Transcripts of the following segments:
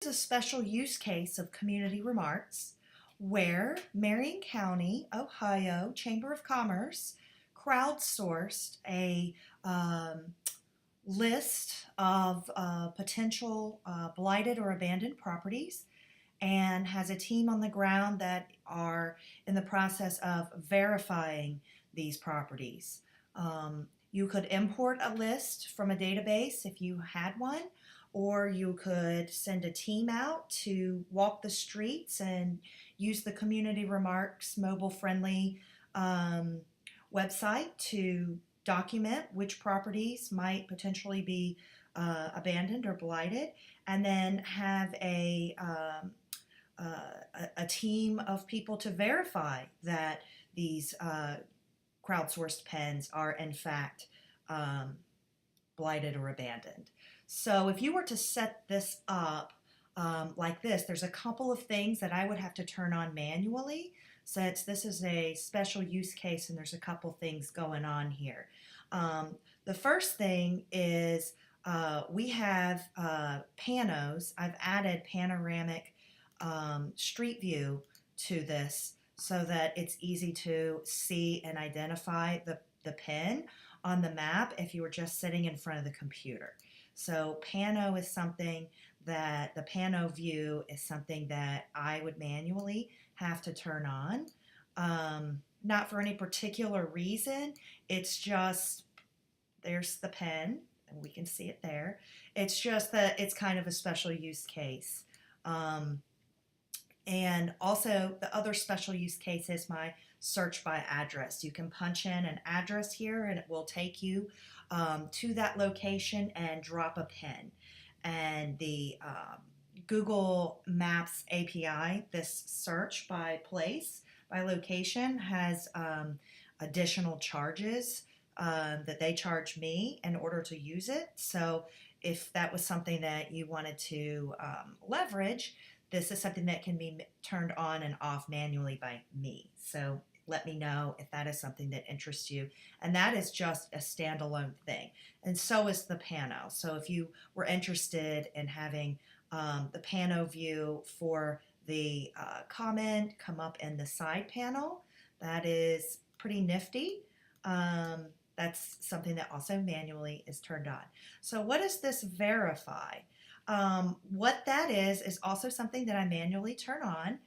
A special use case of community remarks where Marion County, Ohio Chamber of Commerce crowdsourced a list of potential blighted or abandoned properties and has a team on the ground that are in the process of verifying these properties. You could import a list from a database if you had one, or you could send a team out to walk the streets and use the Community Remarks mobile friendly website to document which properties might potentially be abandoned or blighted, and then have a team of people to verify that these crowdsourced pens are in fact blighted or abandoned. So if you were to set this up like this, there's a couple of things that I would have to turn on manually since this is a special use case and there's a couple things going on here. The first thing is we have panos. I've added panoramic street view to this so that it's easy to see and identify the pen on the map if you were just sitting in front of the computer. So pano is something that the pano view is something that I would manually have to turn on. Not for any particular reason. It's just, there's the pen and we can see it there. It's just that it's kind of a special use case. And also the other special use case is my search by address. You can punch in an address here and it will take you to that location and drop a pin. And the Google Maps API, this search by place, by location, has additional charges that they charge me in order to use it. So if that was something that you wanted to leverage, this is something that can be turned on and off manually by me. So let me know if that is something that interests you. And that is just a standalone thing. And so is the pano. So if you were interested in having the pano view for the comment come up in the side panel, that is pretty nifty. That's something that also manually is turned on. So what does this verify? What that is also something that I manually turn on,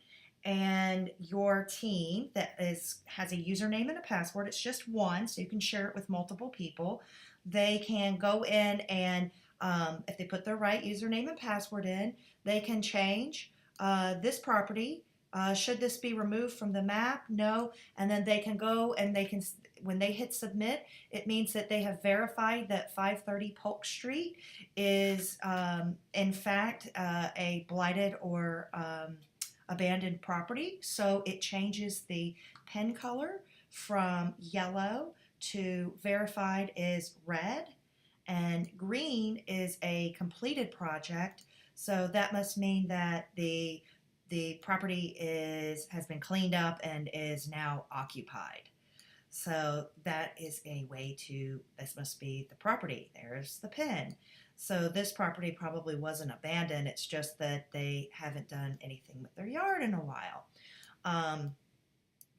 and your team that has a username and a password. It's just one, so you can share it with multiple people. They can go in and if they put their right username and password in, they can change this property. Should this be removed from the map? No. And then they can go and they can, when they hit submit, it means that they have verified that 530 Polk Street is in fact a blighted or abandoned property. So it changes the pen color from yellow to verified is red, and green is a completed project. So that must mean that the property has been cleaned up and is now occupied. So that is a way to, this must be the property. There's the pen. So this property probably wasn't abandoned. It's just that they haven't done anything with their yard in a while.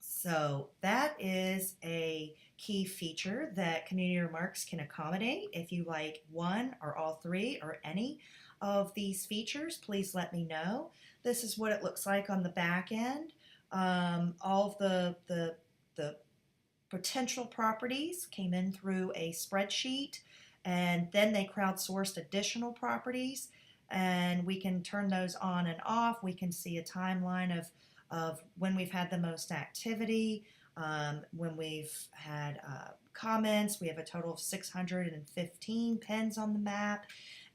So that is a key feature that Community Remarks can accommodate. If you like one or all three or any of these features, please let me know. This is what it looks like on the back end. All of the potential properties came in through a spreadsheet, and then they crowdsourced additional properties, and we can turn those on and off. We can see a timeline of when we've had the most activity, when we've had comments. We have a total of 615 pens on the map,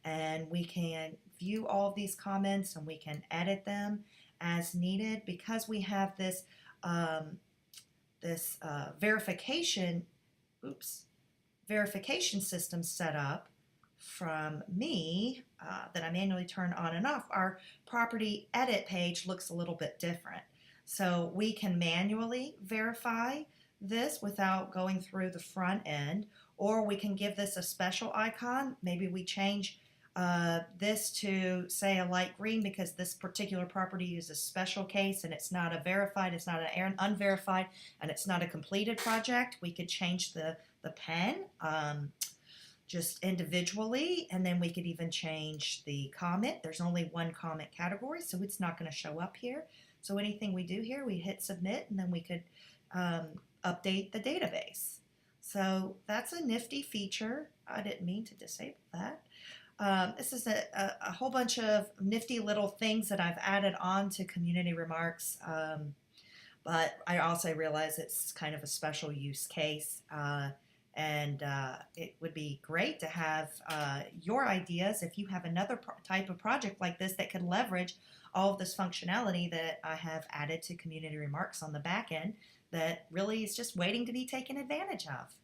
and we can view all of these comments and we can edit them as needed. Because we have this verification system set up from me that I manually turn on and off, our property edit page looks a little bit different. So we can manually verify this without going through the front end, or we can give this a special icon. Maybe we change this to say a light green because this particular property is a special case and it's not a verified, it's not an unverified, and it's not a completed project. We could change the pen just individually, and then we could even change the comment. There's only one comment category, so it's not going to show up here. So anything we do here, we hit submit, and then we could update the database. So that's a nifty feature. I didn't mean to disable that. This is a whole bunch of nifty little things that I've added on to community remarks, but I also realize it's kind of a special use case, and it would be great to have your ideas if you have another type of project like this that could leverage all of this functionality that I have added to community remarks on the back end that really is just waiting to be taken advantage of.